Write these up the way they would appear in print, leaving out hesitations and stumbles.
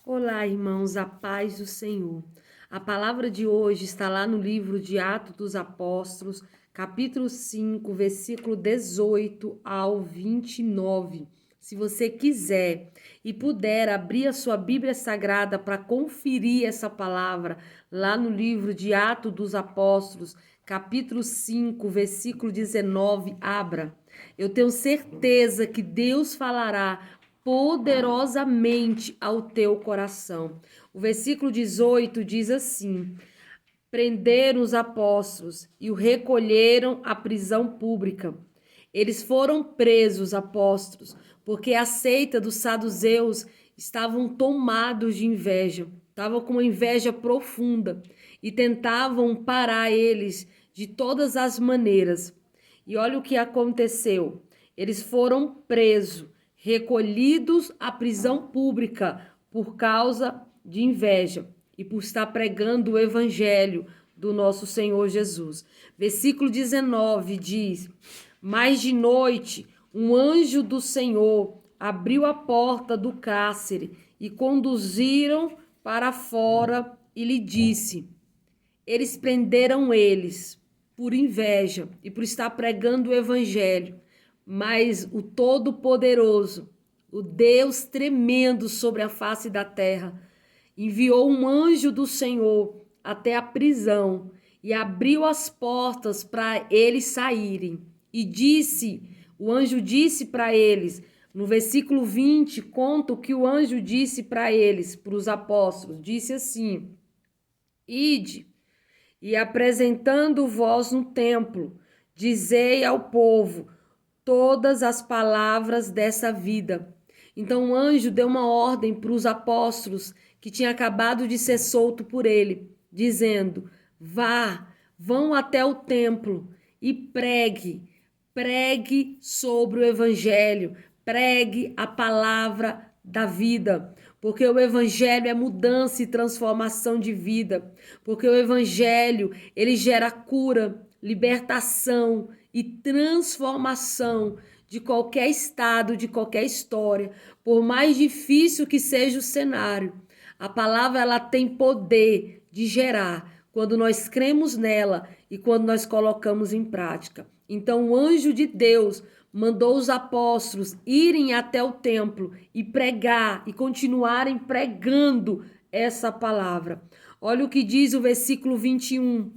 Olá, irmãos, a paz do Senhor. A palavra de hoje está lá no livro de Atos dos Apóstolos, capítulo 5, versículo 18 ao 29. Se você quiser e puder abrir a sua Bíblia Sagrada para conferir essa palavra, lá no livro de Atos dos Apóstolos, capítulo 5, versículo 19, abra. Eu tenho certeza que Deus falará poderosamente ao teu coração. O versículo 18 diz assim: prenderam os apóstolos e o recolheram à prisão pública. Eles foram presos, apóstolos, porque a seita dos saduceus estavam tomados de inveja, estavam com uma inveja profunda e tentavam parar eles de todas as maneiras. E olha o que aconteceu. Eles foram presos, recolhidos à prisão pública por causa de inveja e por estar pregando o evangelho do nosso Senhor Jesus. Versículo 19 diz: mas de noite um anjo do Senhor abriu a porta do cárcere e conduziram para fora e lhe disse: eles prenderam eles por inveja e por estar pregando o evangelho, mas o Todo-Poderoso, o Deus tremendo sobre a face da terra, enviou um anjo do Senhor até a prisão e abriu as portas para eles saírem. E disse, o anjo disse para eles, no versículo 20, conta o que o anjo disse para eles, para os apóstolos, disse assim: ide, e apresentando vós no templo, dizei ao povo todas as palavras dessa vida. Então o anjo deu uma ordem para os apóstolos que tinha acabado de ser solto por ele, dizendo: vão até o templo e pregue sobre o evangelho, pregue a palavra da vida, porque o evangelho é mudança e transformação de vida, porque o evangelho, ele gera cura, libertação e transformação de qualquer estado, de qualquer história, por mais difícil que seja o cenário. A palavra, ela tem poder de gerar quando nós cremos nela e quando nós colocamos em prática. Então o anjo de Deus mandou os apóstolos irem até o templo e pregar e continuarem pregando essa palavra. Olha o que diz o versículo 21.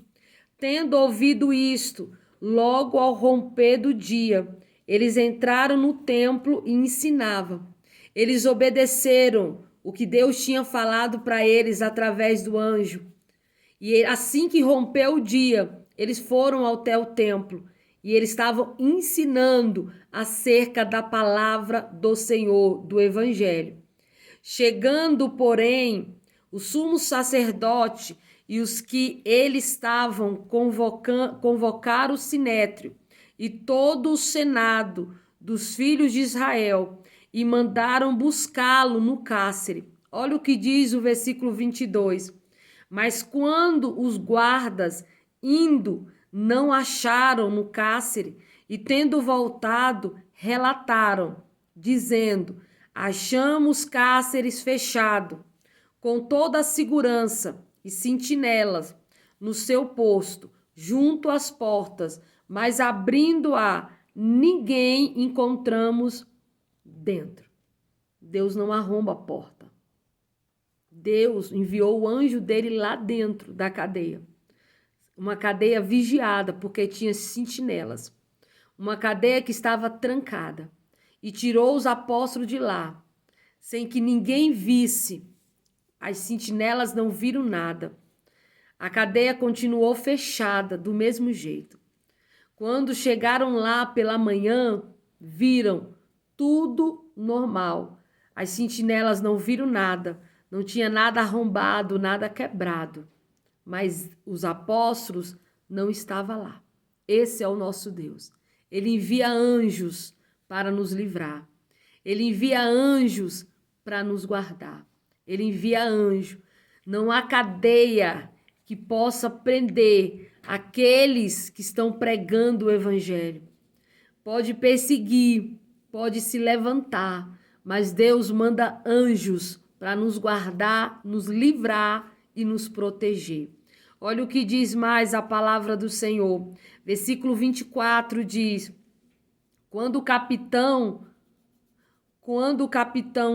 Tendo ouvido isto, logo ao romper do dia, eles entraram no templo e ensinavam. Eles obedeceram o que Deus tinha falado para eles através do anjo. E assim que rompeu o dia, eles foram até o templo e eles estavam ensinando acerca da palavra do Senhor, do Evangelho. Chegando, porém, o sumo sacerdote e os que eles estavam convocaram o sinédrio e todo o senado dos filhos de Israel e mandaram buscá-lo no cárcere. Olha o que diz o versículo 22. Mas quando os guardas, indo, não acharam no cárcere, e tendo voltado, relataram, dizendo: achamos cárceres fechado, com toda a segurança e sentinelas no seu posto, junto às portas, mas abrindo-a, ninguém encontramos dentro. Deus não arromba a porta. Deus enviou o anjo dele lá dentro da cadeia. Uma cadeia vigiada, porque tinha sentinelas. Uma cadeia que estava trancada. E tirou os apóstolos de lá, sem que ninguém visse. As sentinelas não viram nada. A cadeia continuou fechada do mesmo jeito. Quando chegaram lá pela manhã, viram tudo normal. As sentinelas não viram nada. Não tinha nada arrombado, nada quebrado. Mas os apóstolos não estavam lá. Esse é o nosso Deus. Ele envia anjos para nos livrar. Ele envia anjos para nos guardar. Ele envia anjo. Não há cadeia que possa prender aqueles que estão pregando o evangelho. Pode perseguir, pode se levantar, mas Deus manda anjos para nos guardar, nos livrar e nos proteger. Olha o que diz mais a palavra do Senhor. Versículo 24 diz: Quando o capitão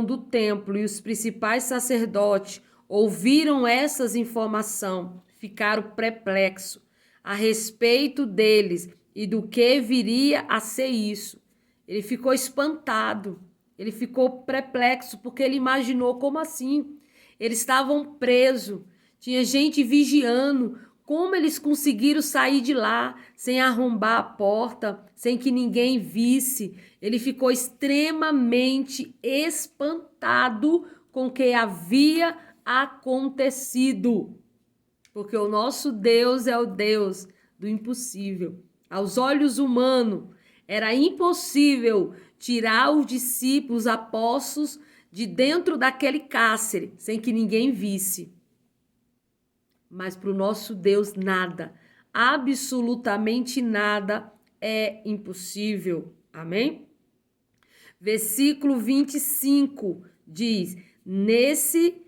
do templo e os principais sacerdotes ouviram essas informações, ficaram perplexos a respeito deles e do que viria a ser isso. Ele ficou espantado, ele ficou perplexo, porque ele imaginou: como assim? Eles estavam presos, tinha gente vigiando. Como eles conseguiram sair de lá sem arrombar a porta, sem que ninguém visse? Ele ficou extremamente espantado com o que havia acontecido. Porque o nosso Deus é o Deus do impossível. Aos olhos humanos, era impossível tirar os discípulos, apóstolos, de dentro daquele cárcere, sem que ninguém visse. Mas para o nosso Deus nada, absolutamente nada é impossível. Amém? Versículo 25 diz: Nesse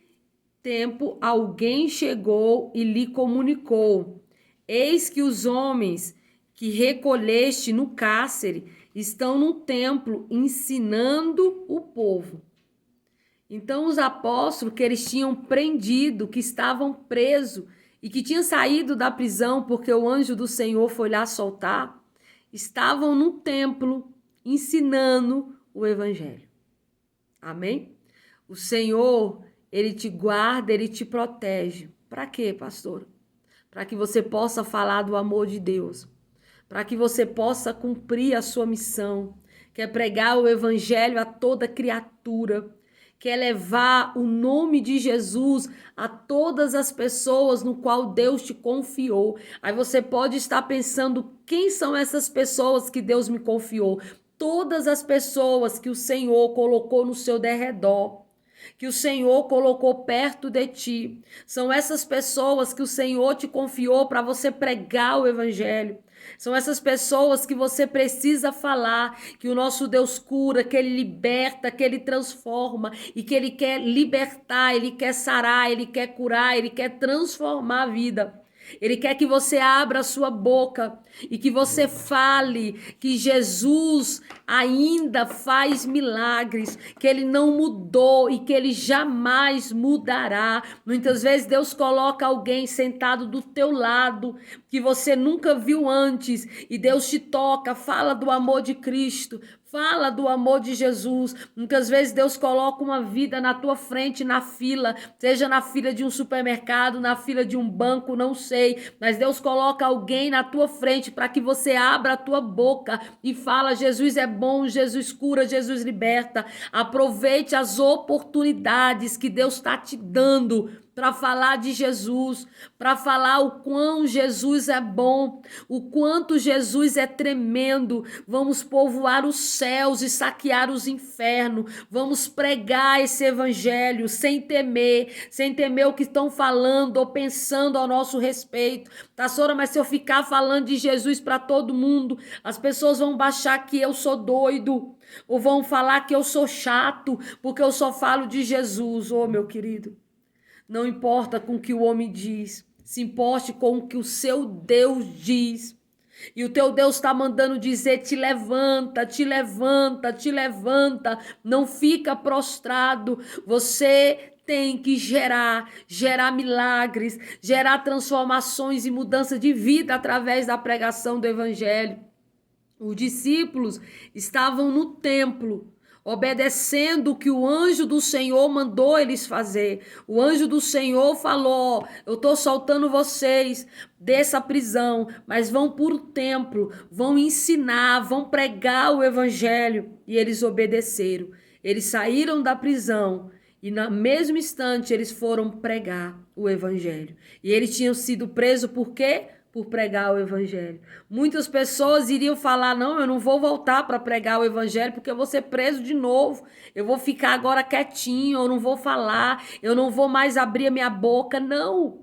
tempo alguém chegou e lhe comunicou: Eis que os homens que recolheste no cárcere estão no templo ensinando o povo. Então os apóstolos que eles tinham prendido, que estavam presos e que tinham saído da prisão porque o anjo do Senhor foi lá soltar, estavam no templo ensinando o evangelho. Amém? O Senhor, ele te guarda, ele te protege. Para quê, pastor? Para que você possa falar do amor de Deus, para que você possa cumprir a sua missão, que é pregar o evangelho a toda criatura, que é levar o nome de Jesus a todas as pessoas no qual Deus te confiou. Aí você pode estar pensando: quem são essas pessoas que Deus me confiou? Todas as pessoas que o Senhor colocou no seu derredor, que o Senhor colocou perto de ti. São essas pessoas que o Senhor te confiou para você pregar o evangelho. São essas pessoas que você precisa falar, que o nosso Deus cura, que Ele liberta, que Ele transforma e que Ele quer libertar, Ele quer sarar, Ele quer curar, Ele quer transformar a vida. Ele quer que você abra a sua boca e que você fale que Jesus ainda faz milagres, que Ele não mudou e que Ele jamais mudará. Muitas vezes Deus coloca alguém sentado do teu lado que você nunca viu antes e Deus te toca, fala do amor de Cristo, fala do amor de Jesus. Muitas vezes Deus coloca uma vida na tua frente, na fila, seja na fila de um supermercado, na fila de um banco, não sei, mas Deus coloca alguém na tua frente para que você abra a tua boca e fala: Jesus é bom, Jesus cura, Jesus liberta. Aproveite as oportunidades que Deus está te dando para falar de Jesus, para falar o quão Jesus é bom, o quanto Jesus é tremendo. Vamos povoar os céus e saquear os infernos. Vamos pregar esse evangelho sem temer o que estão falando ou pensando ao nosso respeito. Pastora, mas se eu ficar falando de Jesus para todo mundo, as pessoas vão achar que eu sou doido, ou vão falar que eu sou chato, porque eu só falo de Jesus. Oh, meu querido, não importa com o que o homem diz, se importe com o que o seu Deus diz. E o teu Deus está mandando dizer: te levanta, te levanta, te levanta, não fica prostrado. Você tem que gerar milagres, gerar transformações e mudança de vida através da pregação do evangelho. Os discípulos estavam no templo, obedecendo o que o anjo do Senhor mandou eles fazer. O anjo do Senhor falou: eu estou soltando vocês dessa prisão, mas vão para o templo, vão ensinar, vão pregar o evangelho. E eles obedeceram. Eles saíram da prisão e no mesmo instante eles foram pregar o evangelho. E eles tinham sido presos por quê? Por pregar o evangelho. Muitas pessoas iriam falar: não, eu não vou voltar para pregar o evangelho porque eu vou ser preso de novo, eu vou ficar agora quietinho, eu não vou falar, eu não vou mais abrir a minha boca. Não,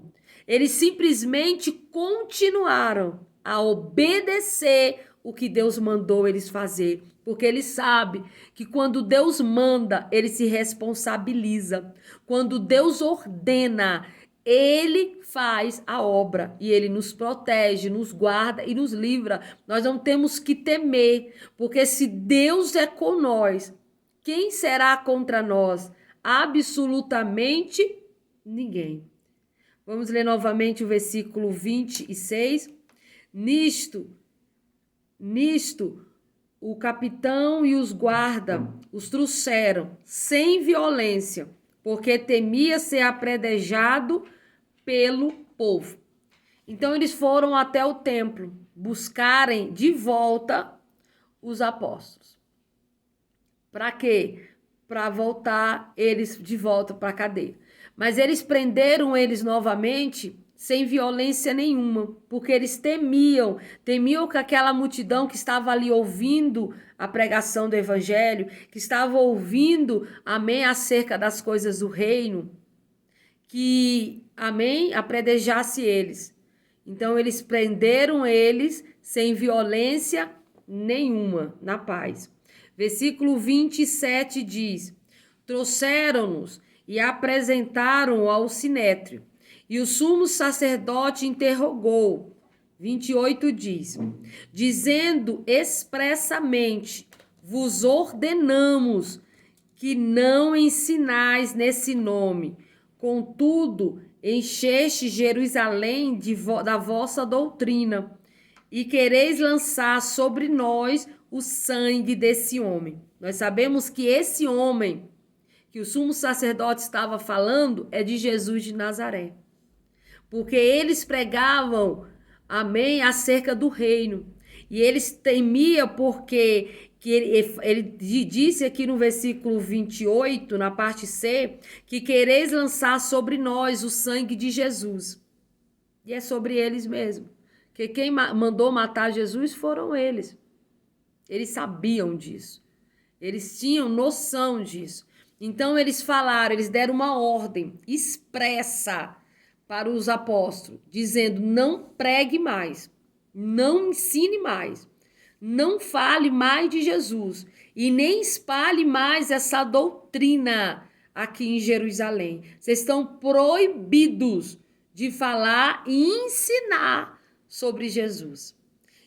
eles simplesmente continuaram a obedecer o que Deus mandou eles fazer, porque eles sabem que quando Deus manda, ele se responsabiliza. Quando Deus ordena, Ele faz a obra e Ele nos protege, nos guarda e nos livra. Nós não temos que temer, porque se Deus é com nós, quem será contra nós? Absolutamente ninguém. Vamos ler novamente o versículo 26. Nisto, o capitão e os guarda os trouxeram sem violência, porque temia ser apredejado pelo povo. Então eles foram até o templo buscarem de volta os apóstolos. Para quê? Para voltar eles de volta para a cadeia. Mas eles prenderam eles novamente sem violência nenhuma, porque eles temiam que aquela multidão que estava ali ouvindo a pregação do evangelho, que estava ouvindo, amém, acerca das coisas do reino, que, amém, apredejasse eles. Então eles prenderam eles sem violência nenhuma, na paz. Versículo 27 diz: trouxeram-nos e apresentaram ao sinédrio. E o sumo sacerdote interrogou. 28 diz: dizendo expressamente: vos ordenamos que não ensinais nesse nome. Contudo, encheste Jerusalém da vossa doutrina, e quereis lançar sobre nós o sangue desse homem. Nós sabemos que esse homem que o sumo sacerdote estava falando é de Jesus de Nazaré. Porque eles pregavam, amém, acerca do reino. E eles temiam porque ele disse aqui no versículo 28, na parte C, que quereis lançar sobre nós o sangue de Jesus. E é sobre eles mesmo. Porque quem mandou matar Jesus foram eles. Eles sabiam disso. Eles tinham noção disso. Então eles falaram, eles deram uma ordem expressa para os apóstolos, dizendo: não pregue mais, não ensine mais, não fale mais de Jesus e nem espalhe mais essa doutrina aqui em Jerusalém. Vocês estão proibidos de falar e ensinar sobre Jesus.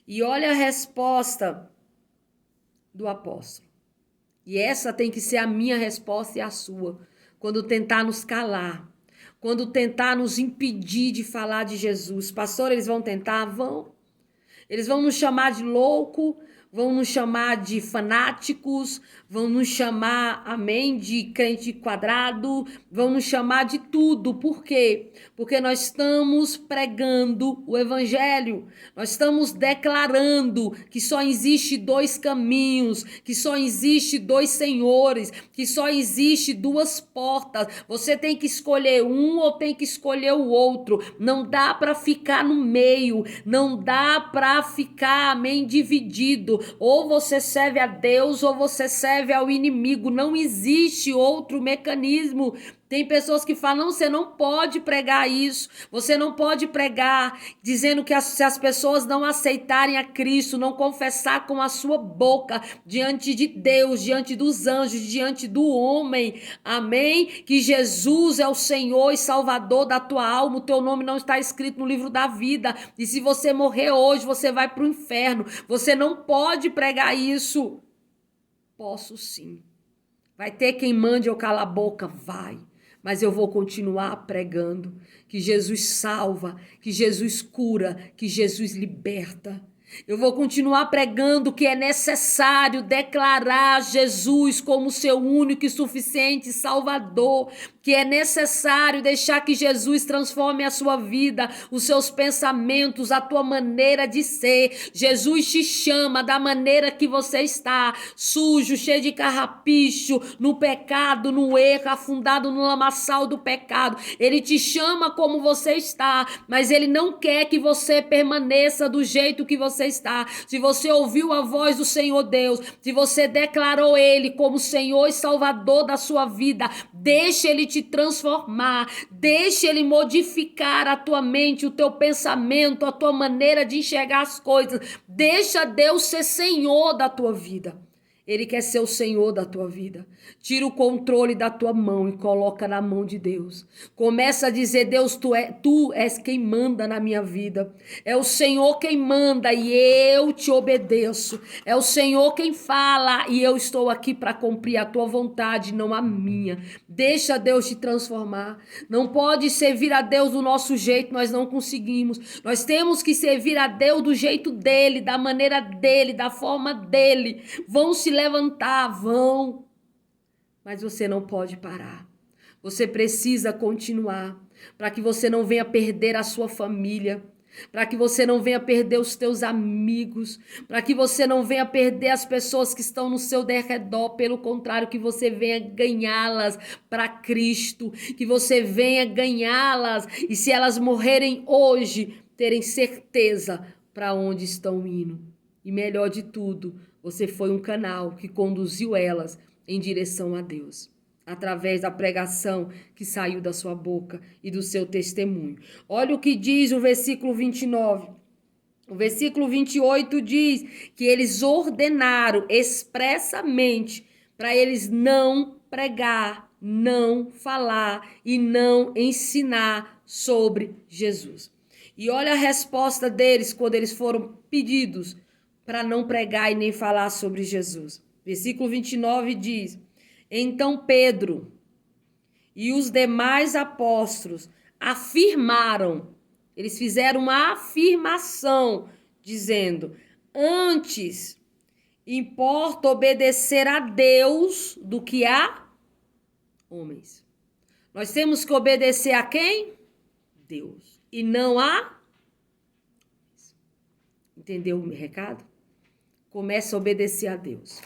E olha a resposta do apóstolo. E essa tem que ser a minha resposta e a sua, quando tentar nos calar, quando tentar nos impedir de falar de Jesus. Pastor, eles vão tentar? Vão. Eles vão nos chamar de louco, vão nos chamar de fanáticos, vão nos chamar, amém, de crente quadrado, vão nos chamar de tudo. Por quê? Porque nós estamos pregando o evangelho, nós estamos declarando que só existe dois caminhos, que só existe dois senhores, que só existe duas portas. Você tem que escolher um ou tem que escolher o outro. Não dá para ficar no meio, não dá para ficar, amém, dividido. Ou você serve a Deus ou você serve ao inimigo. Não existe outro mecanismo. Tem pessoas que falam: não, você não pode pregar isso, você não pode pregar dizendo que se as pessoas não aceitarem a Cristo, não confessar com a sua boca diante de Deus, diante dos anjos, diante do homem, amém? Que Jesus é o Senhor e Salvador da tua alma, o teu nome não está escrito no livro da vida, e se você morrer hoje, você vai para o inferno. Você não pode pregar isso. Posso sim. Vai ter quem mande eu calar a boca? Vai. Mas eu vou continuar pregando que Jesus salva, que Jesus cura, que Jesus liberta. Eu vou continuar pregando que é necessário declarar Jesus como seu único e suficiente Salvador, que é necessário deixar que Jesus transforme a sua vida, os seus pensamentos, a tua maneira de ser. Jesus te chama da maneira que você está, sujo, cheio de carrapicho, no pecado, no erro, afundado no lamaçal do pecado. Ele te chama como você está, mas ele não quer que você permaneça do jeito que você está. Se você ouviu a voz do Senhor Deus, se você declarou ele como Senhor e Salvador da sua vida, deixa ele te transformar, deixa ele modificar a tua mente, o teu pensamento, a tua maneira de enxergar as coisas. Deixa Deus ser Senhor da tua vida. Ele quer ser o Senhor da tua vida. Tira o controle da tua mão e coloca na mão de Deus. Começa a dizer, Deus, tu és quem manda na minha vida. É o Senhor quem manda e eu te obedeço. É o Senhor quem fala e eu estou aqui para cumprir a tua vontade, não a minha. Deixa Deus te transformar. Não pode servir a Deus do nosso jeito, nós não conseguimos. Nós temos que servir a Deus do jeito dele, da maneira dele, da forma dele. Vão se levantar, vão. Mas você não pode parar. Você precisa continuar para que você não venha perder a sua família, para que você não venha perder os teus amigos, para que você não venha perder as pessoas que estão no seu derredor, pelo contrário, que você venha ganhá-las para Cristo, que você venha ganhá-las e se elas morrerem hoje, terem certeza para onde estão indo. E melhor de tudo, você foi um canal que conduziu elas em direção a Deus, através da pregação que saiu da sua boca e do seu testemunho. Olha o que diz o versículo 29. O versículo 28 diz que eles ordenaram expressamente para eles não pregar, não falar e não ensinar sobre Jesus. E olha a resposta deles quando eles foram pedidos para não pregar e nem falar sobre Jesus. Versículo 29 diz: então Pedro e os demais apóstolos afirmaram, eles fizeram uma afirmação, dizendo: antes importa obedecer a Deus do que a homens. Nós temos que obedecer a quem? Deus. E não a... Entendeu o recado? Comece a obedecer a Deus.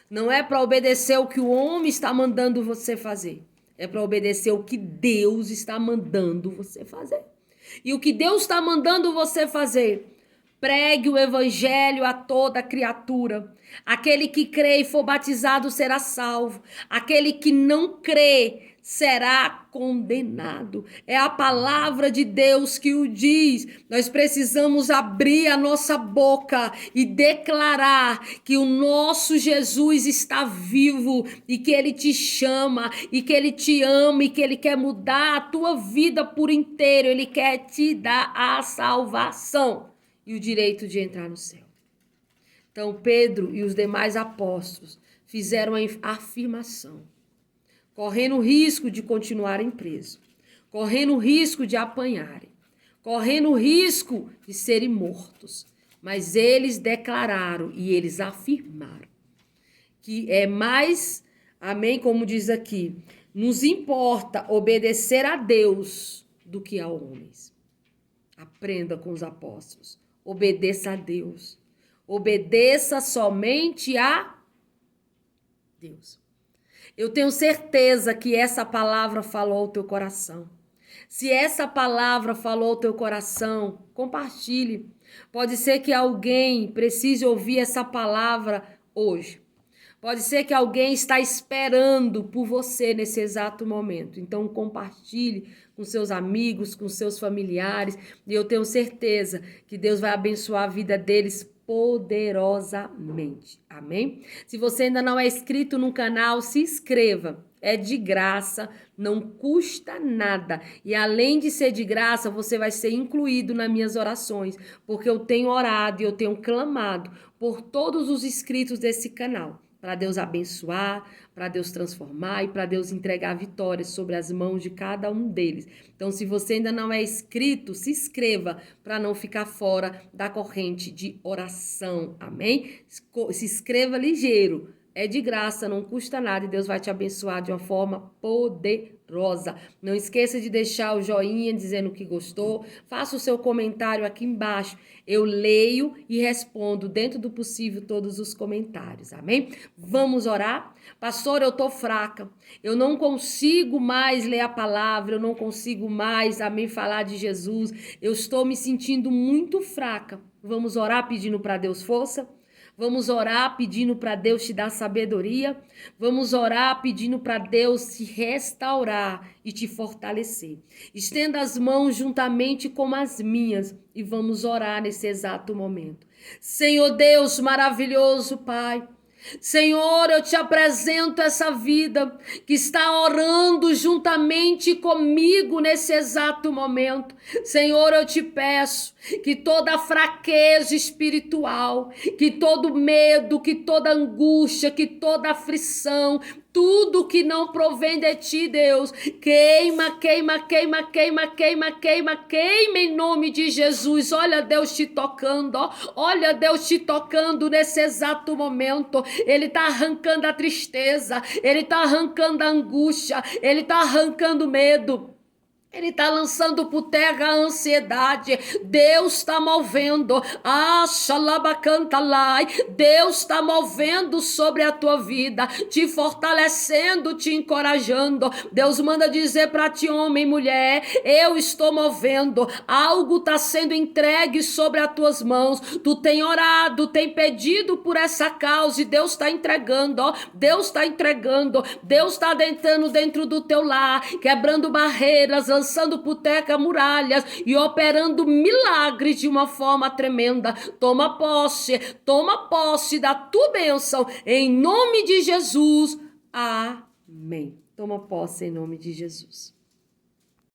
Não é para obedecer o que o homem está mandando você fazer. É para obedecer o que Deus está mandando você fazer. E o que Deus está mandando você fazer? Pregue o evangelho a toda criatura. Aquele que crê e for batizado será salvo. Aquele que não crê será condenado. É a palavra de Deus que o diz. Nós precisamos abrir a nossa boca e declarar que o nosso Jesus está vivo e que ele te chama e que ele te ama e que ele quer mudar a tua vida por inteiro. Ele quer te dar a salvação e o direito de entrar no céu. Então Pedro e os demais apóstolos fizeram a afirmação, correndo o risco de continuarem presos, correndo o risco de apanharem, correndo o risco de serem mortos. Mas eles declararam e eles afirmaram que é mais, amém, como diz aqui, nos importa obedecer a Deus do que a homens. Aprenda com os apóstolos, obedeça a Deus, obedeça somente a Deus. Eu tenho certeza que essa palavra falou ao teu coração. Se essa palavra falou ao teu coração, compartilhe. Pode ser que alguém precise ouvir essa palavra hoje. Pode ser que alguém está esperando por você nesse exato momento. Então compartilhe com seus amigos, com seus familiares. E eu tenho certeza que Deus vai abençoar a vida deles poderosamente. Amém? Se você ainda não é inscrito no canal, se inscreva. É de graça, não custa nada. E além de ser de graça, você vai ser incluído nas minhas orações, porque eu tenho orado e eu tenho clamado por todos os inscritos desse canal, para Deus abençoar, para Deus transformar e para Deus entregar vitórias sobre as mãos de cada um deles. Então, se você ainda não é inscrito, se inscreva para não ficar fora da corrente de oração, amém? Se inscreva ligeiro, é de graça, não custa nada e Deus vai te abençoar de uma forma poderosa. Não esqueça de deixar o joinha dizendo que gostou, faça o seu comentário aqui embaixo. Eu leio e respondo dentro do possível todos os comentários, amém? Vamos orar? Pastor, eu tô fraca, eu não consigo mais ler a palavra, eu não consigo mais, amém, falar de Jesus, eu estou me sentindo muito fraca. Vamos orar pedindo para Deus força? Vamos orar pedindo para Deus te dar sabedoria. Vamos orar pedindo para Deus te restaurar e te fortalecer. Estenda as mãos juntamente com as minhas e vamos orar nesse exato momento. Senhor Deus maravilhoso, Pai, Senhor, eu te apresento essa vida que está orando juntamente comigo nesse exato momento. Senhor, eu te peço que toda fraqueza espiritual, que todo medo, que toda angústia, que toda aflição, tudo que não provém de ti, Deus, queima, queima, queima, queima, queima, queima, queima em nome de Jesus. Olha Deus te tocando, ó. Olha Deus te tocando nesse exato momento. Ele está arrancando a tristeza, ele está arrancando a angústia, ele está arrancando o medo. Ele está lançando por terra a ansiedade. Deus está movendo. Xalabacantalai. Deus está movendo sobre a tua vida, te fortalecendo, te encorajando. Deus manda dizer para ti, homem e mulher, eu estou movendo. Algo está sendo entregue sobre as tuas mãos. Tu tem orado, tem pedido por essa causa e Deus está entregando, ó. Deus está entregando. Deus está entrando dentro do teu lar, quebrando barreiras, lançando por terra muralhas e operando milagres de uma forma tremenda. Toma posse da tua bênção em nome de Jesus. Amém. Toma posse em nome de Jesus.